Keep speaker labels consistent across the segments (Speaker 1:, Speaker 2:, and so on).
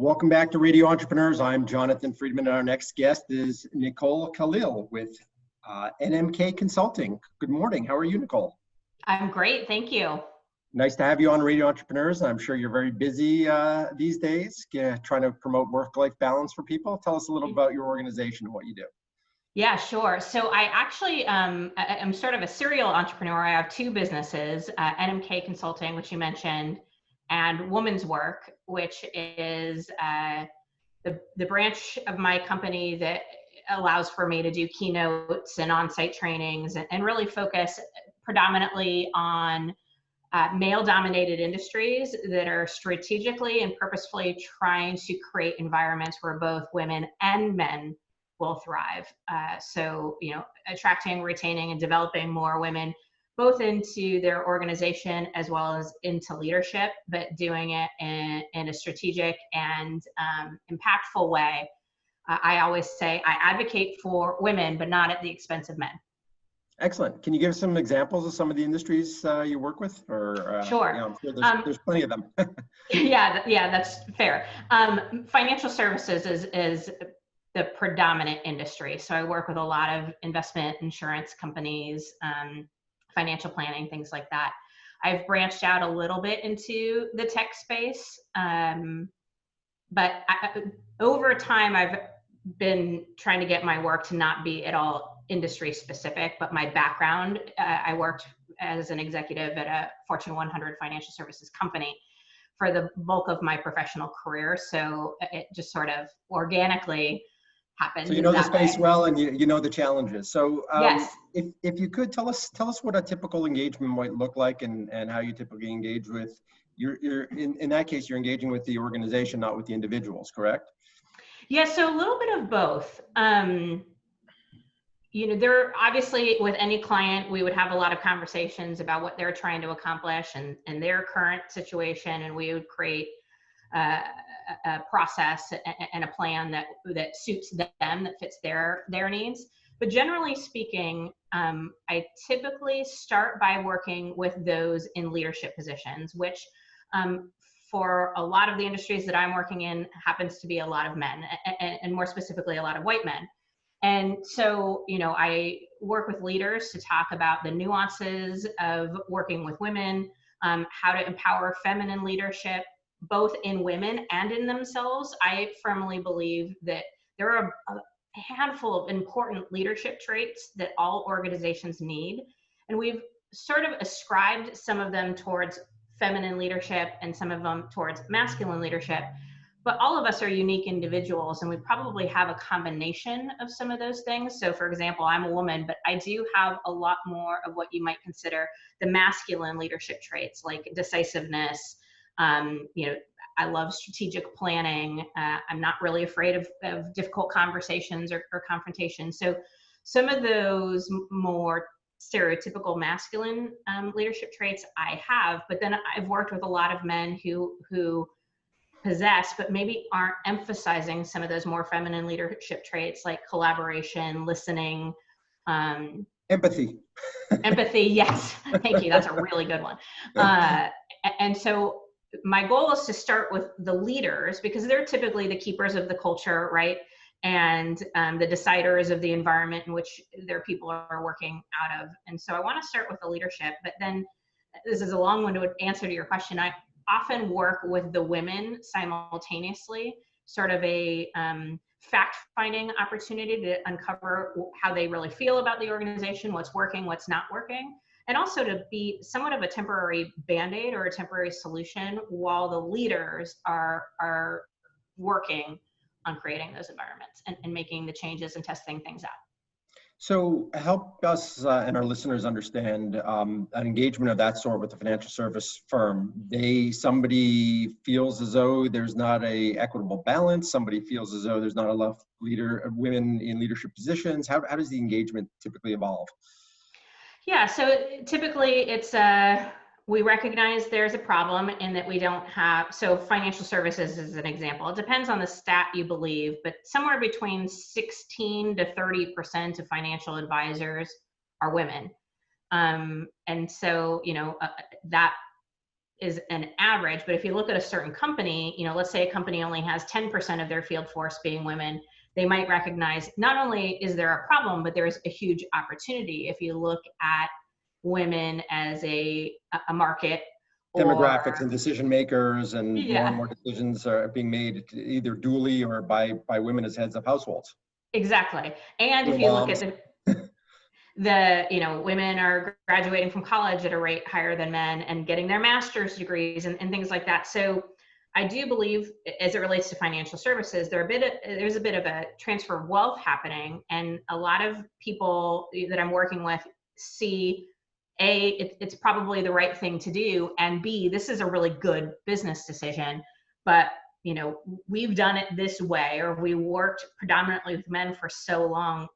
Speaker 1: Welcome back to Radio Entrepreneurs. I'm Jonathan Freedman, and our next guest is Nicole Kalil with NMK Consulting. Good morning. How are you, Nicole?
Speaker 2: I'm great. Thank you.
Speaker 1: Nice to have you on Radio Entrepreneurs. I'm sure you're very busy these days, trying to promote work-life balance for people. Tell us a little about your organization and what you do.
Speaker 2: Yeah, sure. So I actually, I'm sort of a serial entrepreneur. I have two businesses, NMK Consulting, which you mentioned, and Woman's Work, which is the branch of my company that allows for me to do keynotes and on-site trainings and really focus predominantly on male-dominated industries that are strategically and purposefully trying to create environments where both women and men will thrive. So, attracting, retaining, and developing more women, both into their organization as well as into leadership, but doing it in a strategic and impactful way. I always say I advocate for women, but not at the expense of men.
Speaker 1: Excellent. Can you give us some examples of some of the industries you work with? Or
Speaker 2: sure.
Speaker 1: I'm sure there's plenty of them.
Speaker 2: Yeah, that's fair. Financial services is the predominant industry. So I work with a lot of investment insurance companies, financial planning, things like that. I've branched out a little bit into the tech space, but over time I've been trying to get my work to not be at all industry specific, but my background, I worked as an executive at a Fortune 100 financial services company for the bulk of my professional career. So it just sort of organically happened.
Speaker 1: So you know the space well, and you know the challenges. So
Speaker 2: yes.
Speaker 1: if you could tell us what a typical engagement might look like, and how you typically engage with in that case, you're engaging with the organization, not with the individuals, correct?
Speaker 2: Yeah, so a little bit of both. There obviously with any client, we would have a lot of conversations about what they're trying to accomplish and their current situation, and we would create a process and a plan that suits them, that fits their needs. But generally speaking, I typically start by working with those in leadership positions, which for a lot of the industries that I'm working in happens to be a lot of men, and more specifically, a lot of white men. And so, I work with leaders to talk about the nuances of working with women, how to empower feminine leadership, both in women and in themselves. I firmly believe that there are a handful of important leadership traits that all organizations need. And we've sort of ascribed some of them towards feminine leadership and some of them towards masculine leadership. But all of us are unique individuals, and we probably have a combination of some of those things. So for example, I'm a woman, but I do have a lot more of what you might consider the masculine leadership traits, like decisiveness. I love strategic planning. I'm not really afraid of difficult conversations or confrontation. So some of those more stereotypical masculine leadership traits I have, but then I've worked with a lot of men who possess, but maybe aren't emphasizing some of those more feminine leadership traits like collaboration, listening,
Speaker 1: empathy.
Speaker 2: Empathy, yes. Thank you. That's a really good one. And so my goal is to start with the leaders, because they're typically the keepers of the culture, right? And the deciders of the environment in which their people are working out of. And so I want to start with the leadership, but then this is a long-winded answer to your question. I often work with the women simultaneously, sort of a fact-finding opportunity to uncover how they really feel about the organization, what's working, what's not working, and also to be somewhat of a temporary Band-Aid or a temporary solution while the leaders are working on creating those environments and making the changes and testing things out.
Speaker 1: So help us and our listeners understand an engagement of that sort with a financial service firm. Somebody feels as though there's not a equitable balance. Somebody feels as though there's not enough women in leadership positions. How does the engagement typically evolve?
Speaker 2: Yeah, so typically it's we recognize there's a problem in that we don't have, so financial services is an example. It depends on the stat you believe, but somewhere between 16 to 30% of financial advisors are women. And so, that an average, but if you look at a certain company, let's say a company only has 10% of their field force being women, they might recognize not only is there a problem, but there's a huge opportunity if you look at women as a market.
Speaker 1: Demographics and decision makers, and more and
Speaker 2: Yeah,
Speaker 1: more decisions are being made either duly or by women as heads of households.
Speaker 2: exactly. And
Speaker 1: Or
Speaker 2: if you look
Speaker 1: moms.
Speaker 2: at women are graduating from college at a rate higher than men and getting their master's degrees and things like that. So I do believe, as it relates to financial services, there's a bit of a transfer of wealth happening, and a lot of people that I'm working with see, A, it's probably the right thing to do, and B, this is a really good business decision, but we've done it this way, or we worked predominantly with men for so long,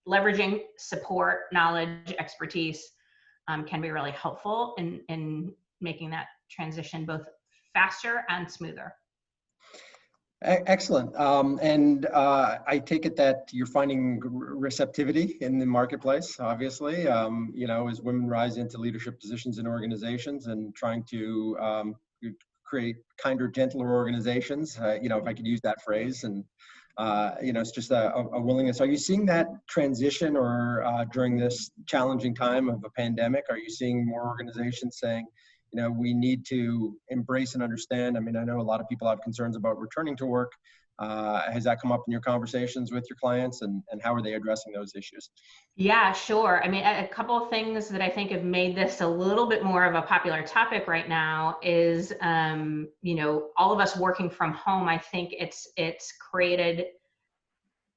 Speaker 2: leveraging support, knowledge, expertise can be really helpful in making that transition both faster and smoother.
Speaker 1: Excellent. And I take it that you're finding receptivity in the marketplace, obviously, as women rise into leadership positions in organizations and trying to create kinder, gentler organizations, if I could use that phrase. And, it's just a willingness. Are you seeing that transition, or during this challenging time of a pandemic, are you seeing more organizations saying, we need to embrace and understand? I mean, I know a lot of people have concerns about returning to work. Has that come up in your conversations with your clients, and how are they addressing those issues?
Speaker 2: Yeah, sure. I mean, a couple of things that I think have made this a little bit more of a popular topic right now is, all of us working from home. I think it's created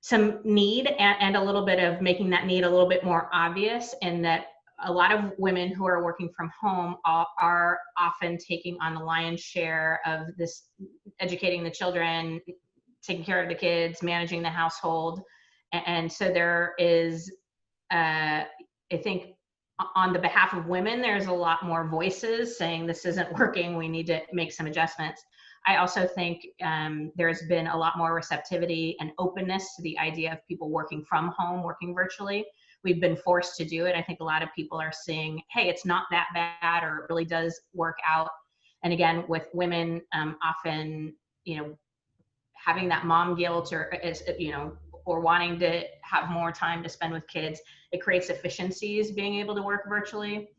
Speaker 2: some need and a little bit of making that need a little bit more obvious, in that a lot of women who are working from home are often taking on the lion's share of this, educating the children, taking care of the kids, managing the household. And so there is, I think, on the behalf of women, there's a lot more voices saying this isn't working, we need to make some adjustments. I also think there's been a lot more receptivity and openness to the idea of people working from home, working virtually. We've been forced to do it. I think a lot of people are seeing, hey, it's not that bad, or it really does work out. And again, with women, often, having that mom guilt, or wanting to have more time to spend with kids, it creates efficiencies being able to work virtually.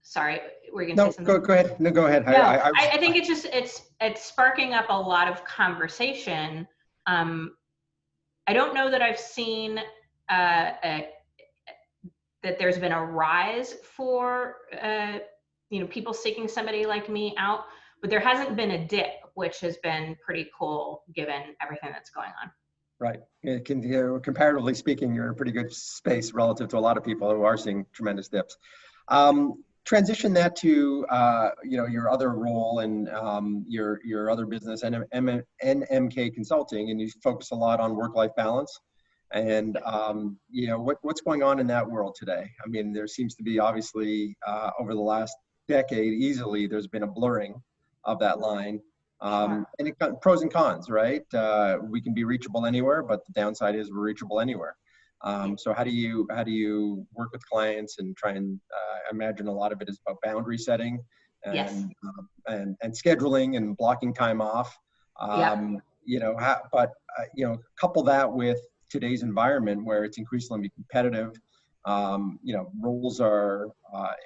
Speaker 2: Sorry, were you gonna say something?
Speaker 1: Go ahead. No, go ahead.
Speaker 2: No, I think it's sparking up a lot of conversation. I don't know that I've seen that there's been a rise for people seeking somebody like me out, but there hasn't been a dip, which has been pretty cool given everything that's going on.
Speaker 1: Right. Comparatively speaking, you're in a pretty good space relative to a lot of people who are seeing tremendous dips. Transition that to your other role and your other business, NMK Consulting, and you focus a lot on work-life balance. And what's going on in that world today? I mean, there seems to be, obviously, over the last decade, easily there's been a blurring of that line. And it got pros and cons, right? We can be reachable anywhere, but the downside is we're reachable anywhere. So how do you work with clients and try and imagine a lot of it is about boundary setting and
Speaker 2: Yes.
Speaker 1: and scheduling and blocking time off. Couple that with today's environment where it's increasingly competitive. Roles are,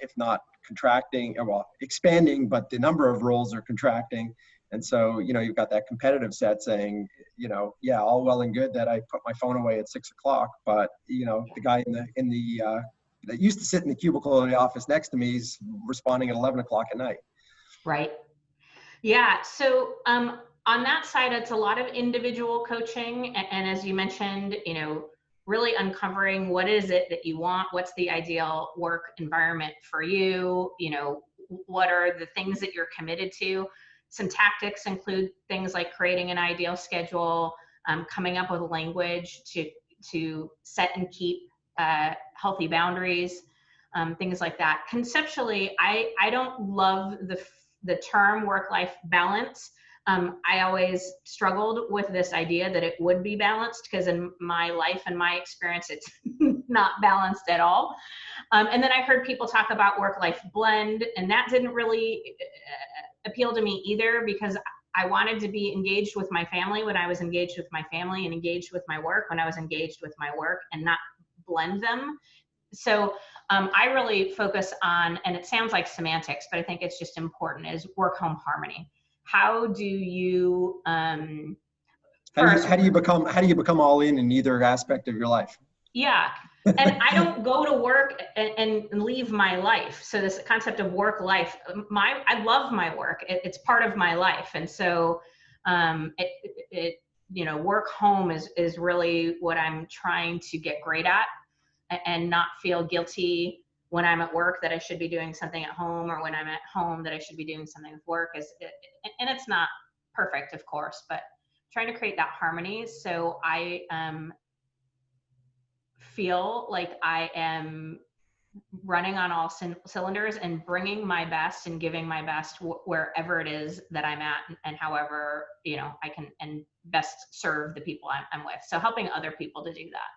Speaker 1: if not contracting, well, expanding, but the number of roles are contracting. And so, you've got that competitive set saying, yeah, all well and good that I put my phone away at 6 o'clock, but the guy in the that used to sit in the cubicle in the office next to me is responding at 11 o'clock at night.
Speaker 2: Right. Yeah. So on that side, it's a lot of individual coaching, and as you mentioned, really uncovering what is it that you want, what's the ideal work environment for you, what are the things that you're committed to. Some tactics include things like creating an ideal schedule, coming up with language to set and keep healthy boundaries, things like that. Conceptually, I don't love the term work-life balance, I always struggled with this idea that it would be balanced, because in my life and my experience, it's not balanced at all. And then I heard people talk about work-life blend, and that didn't really appeal to me either, because I wanted to be engaged with my family when I was engaged with my family, and engaged with my work when I was engaged with my work, and not blend them. So I really focus on, and it sounds like semantics, but I think it's just important, is work-home harmony. How do you
Speaker 1: How do you become all in either aspect of your life?
Speaker 2: Yeah. And I don't go to work and leave my life. So this concept of work life, I love my work. It's part of my life. And so work home is really what I'm trying to get great at, and not feel guilty when I'm at work that I should be doing something at home, or when I'm at home that I should be doing something with work. And it's not perfect, of course, but trying to create that harmony. So I feel like I am running on all cylinders and bringing my best and giving my best wherever it is that I'm at, and however, I can and best serve the people I'm with. So helping other people to do that.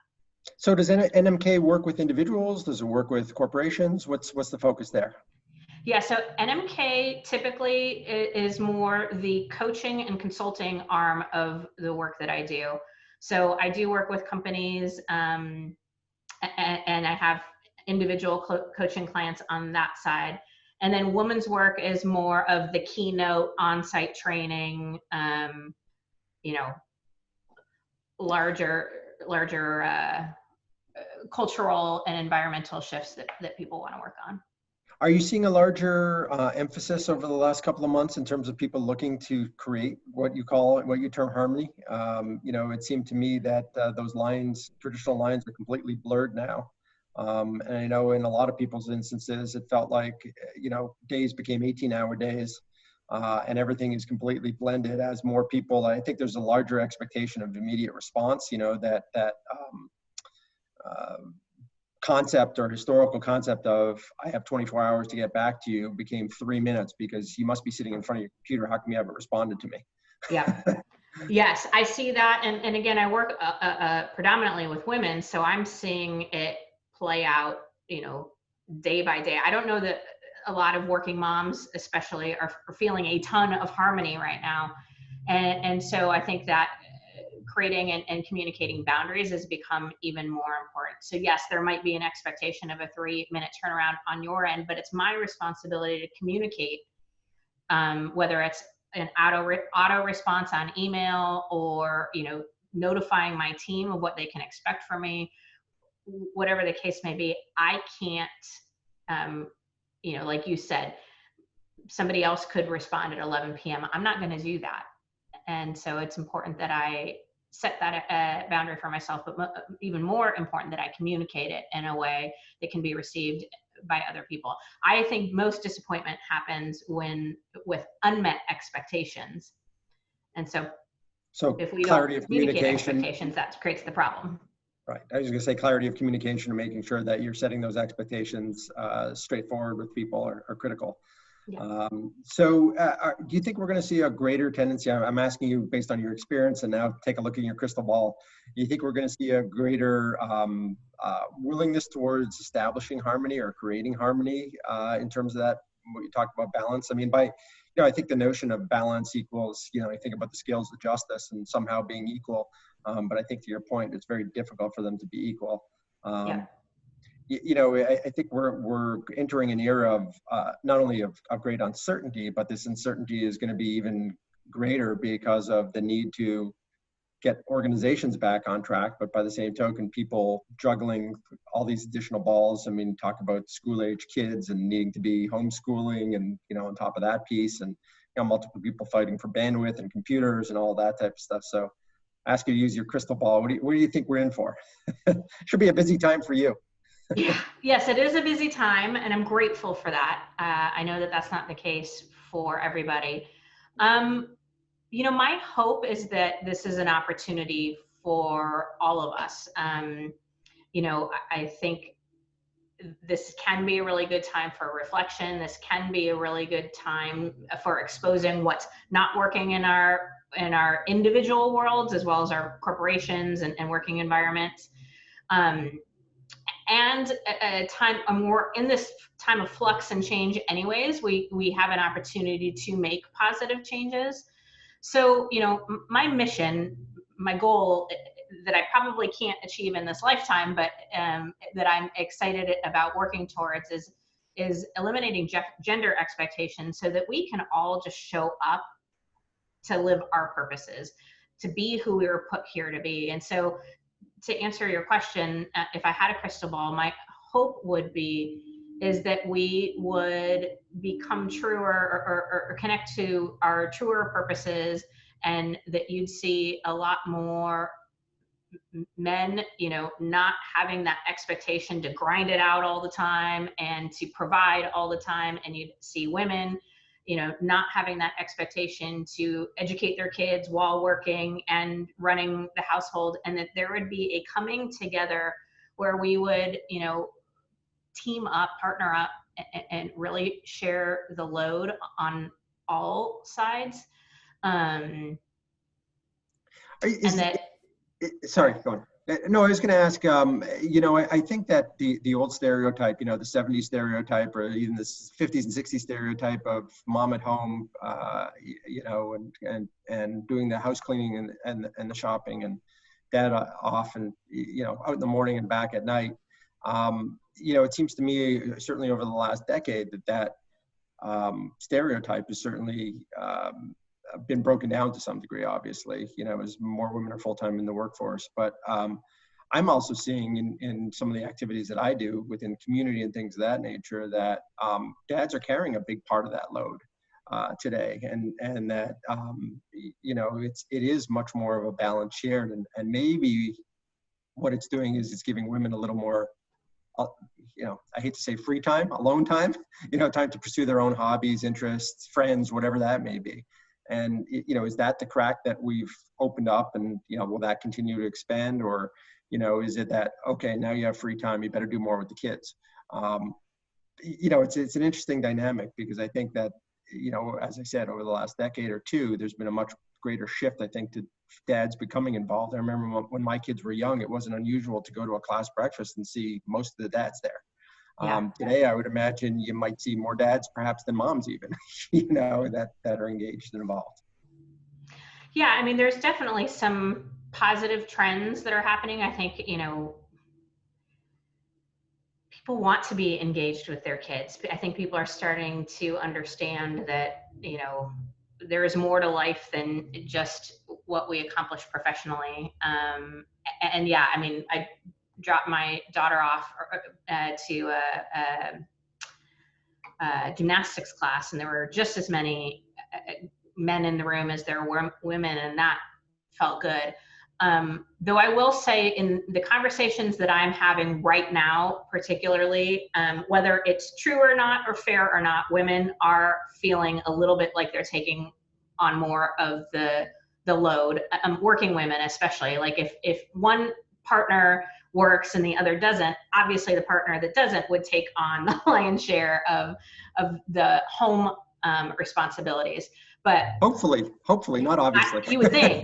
Speaker 1: So does NMK work with individuals? Does it work with corporations? What's the focus there?
Speaker 2: Yeah, so NMK typically is more the coaching and consulting arm of the work that I do. So I do work with companies, and I have individual coaching clients on that side. And then women's work is more of the keynote on-site training, larger cultural and environmental shifts that people want to work on.
Speaker 1: Are you seeing a larger emphasis over the last couple of months in terms of people looking to create what you term harmony? It seemed to me that those traditional lines are completely blurred now. And I know in a lot of people's instances, it felt like, days became 18-hour days, and everything is completely blended as more people. I think there's a larger expectation of immediate response, that concept or historical concept of I have 24 hours to get back to you became 3 minutes, because you must be sitting in front of your computer. How come you haven't responded to me?
Speaker 2: Yeah. Yes, I see that. And again, I work predominantly with women, so I'm seeing it play out, day by day. I don't know that a lot of working moms especially are feeling a ton of harmony right now. And so I think that creating and communicating boundaries has become even more important. So yes, there might be an expectation of a 3-minute turnaround on your end, but it's my responsibility to communicate, whether it's an auto response on email, or, notifying my team of what they can expect from me, whatever the case may be. I can't, like you said, somebody else could respond at 11 p.m. I'm not going to do that. And so it's important that I set that boundary for myself, but even more important that I communicate it in a way that can be received by other people. I think most disappointment happens with unmet expectations. And so if we
Speaker 1: clarity
Speaker 2: don't
Speaker 1: of
Speaker 2: communicate
Speaker 1: communication,
Speaker 2: expectations, that creates the problem.
Speaker 1: Right. I was going to say clarity of communication and making sure that you're setting those expectations straightforward with people are critical. Yeah. Do you think we're going to see a greater tendency? I'm asking you based on your experience, and now take a look in your crystal ball. Do you think we're going to see a greater willingness towards establishing harmony or creating harmony in terms of that, what you talked about, balance? I mean, I think the notion of balance equals, I think about the scales of justice and somehow being equal. But I think to your point, it's very difficult for them to be equal.
Speaker 2: Yeah.
Speaker 1: I think we're entering an era of not only of great uncertainty, but this uncertainty is going to be even greater because of the need to get organizations back on track. But by the same token, people juggling all these additional balls. I mean, talk about school-age kids and needing to be homeschooling, and on top of that piece, and multiple people fighting for bandwidth and computers and all that type of stuff. So, ask you to use your crystal ball. What do you think we're in for? Should be a busy time for you.
Speaker 2: Yeah. Yes, it is a busy time, and I'm grateful for that. I know that that's not the case for everybody. My hope is that this is an opportunity for all of us. I think this can be a really good time for reflection. This can be a really good time for exposing what's not working in our individual worlds, as well as our corporations and working environments. And we're in this time of flux and change anyways. We have an opportunity to make positive changes. So, my mission, my goal that I probably can't achieve in this lifetime, but that I'm excited about working towards is eliminating gender expectations so that we can all just show up to live our purposes, to be who we were put here to be. And so, to answer your question, if I had a crystal ball, my hope is that we would become truer or connect to our truer purposes, and that you'd see a lot more men, not having that expectation to grind it out all the time and to provide all the time. And you'd see women, not having that expectation to educate their kids while working and running the household, and that there would be a coming together where we would, team up, partner up, and really share the load on all sides.
Speaker 1: Sorry, go on. No, I was going to ask, I think that the old stereotype, the 70s stereotype, or even the 50s and 60s stereotype of mom at home, and doing the house cleaning and the shopping, and dad off and, out in the morning and back at night. It seems to me, certainly over the last decade, that stereotype has certainly been broken down to some degree, obviously, as more women are full-time in the workforce. But I'm also seeing in some of the activities that I do within community and things of that nature that dads are carrying a big part of that load today, and that it is much more of a balance shared, and maybe what it's doing is it's giving women a little more, I hate to say free time, alone time, time to pursue their own hobbies, interests, friends, whatever that may be. And, is that the crack that we've opened up, and, will that continue to expand, or, is it that, okay, now you have free time, you better do more with the kids? It's an interesting dynamic, because I think that, as I said, over the last decade or two, there's been a much greater shift, I think, to dads becoming involved. I remember when my kids were young, it wasn't unusual to go to a class breakfast and see most of the dads there. Yeah. Today, I would imagine you might see more dads perhaps than moms even, that are engaged and involved.
Speaker 2: Yeah, I mean, there's definitely some positive trends that are happening. I think, people want to be engaged with their kids. I think people are starting to understand that, there is more to life than just what we accomplish professionally. And yeah, I mean, I dropped my daughter off to a gymnastics class, and there were just as many men in the room as there were women, and that felt good. Though I will say, in the conversations that I'm having right now, particularly, whether it's true or not, or fair or not, women are feeling a little bit like they're taking on more of the load. Working women, especially, like if one partner works and the other doesn't, obviously the partner that doesn't would take on the lion's share of the home responsibilities. But hopefully,
Speaker 1: not obviously.
Speaker 2: You would think,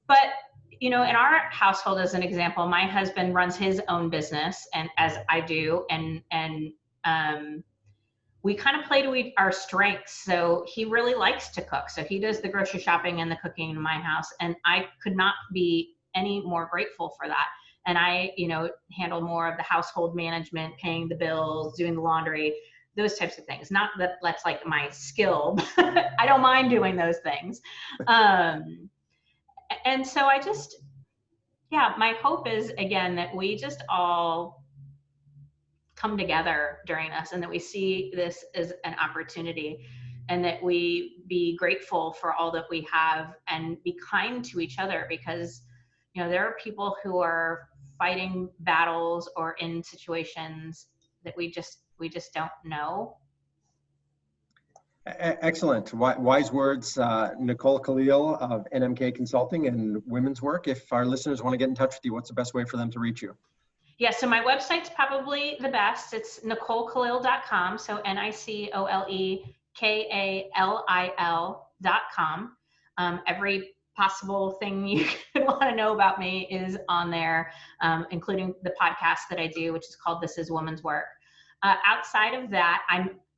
Speaker 2: but in our household, as an example, my husband runs his own business, and as I do, and we kind of play to our strengths. So he really likes to cook. So he does the grocery shopping and the cooking in my house, and I could not be any more grateful for that. And I, handle more of the household management, paying the bills, doing the laundry, those types of things. Not that that's like my skill, but I don't mind doing those things. And so my hope is, again, that we just all come together during this, and that we see this as an opportunity, and that we be grateful for all that we have, and be kind to each other, because, there are people who are fighting battles or in situations that we just don't know.
Speaker 1: Excellent. Wise words, Nicole Kalil of NMK Consulting and Women's Work. If our listeners want to get in touch with you, what's the best way for them to reach you?
Speaker 2: Yeah, so my website's probably the best. It's NicoleKalil.com. So NicoleKalil.com. Every possible thing you could want to know about me is on there, including the podcast that I do, which is called This Is Women's Work. Outside of that,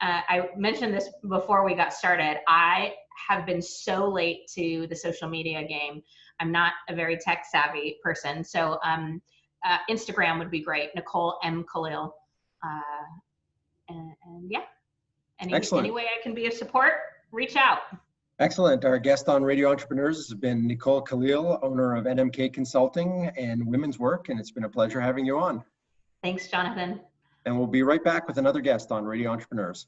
Speaker 2: I mentioned this before we got started. I have been so late to the social media game. I'm not a very tech savvy person. So Instagram would be great, Nicole M. Kalil. And yeah, any way I can be of support, reach out.
Speaker 1: Excellent. Our guest on Radio Entrepreneurs has been Nicole Kalil, owner of NMK Consulting and Women's Work, and it's been a pleasure having you on.
Speaker 2: Thanks, Jonathan.
Speaker 1: And we'll be right back with another guest on Radio Entrepreneurs.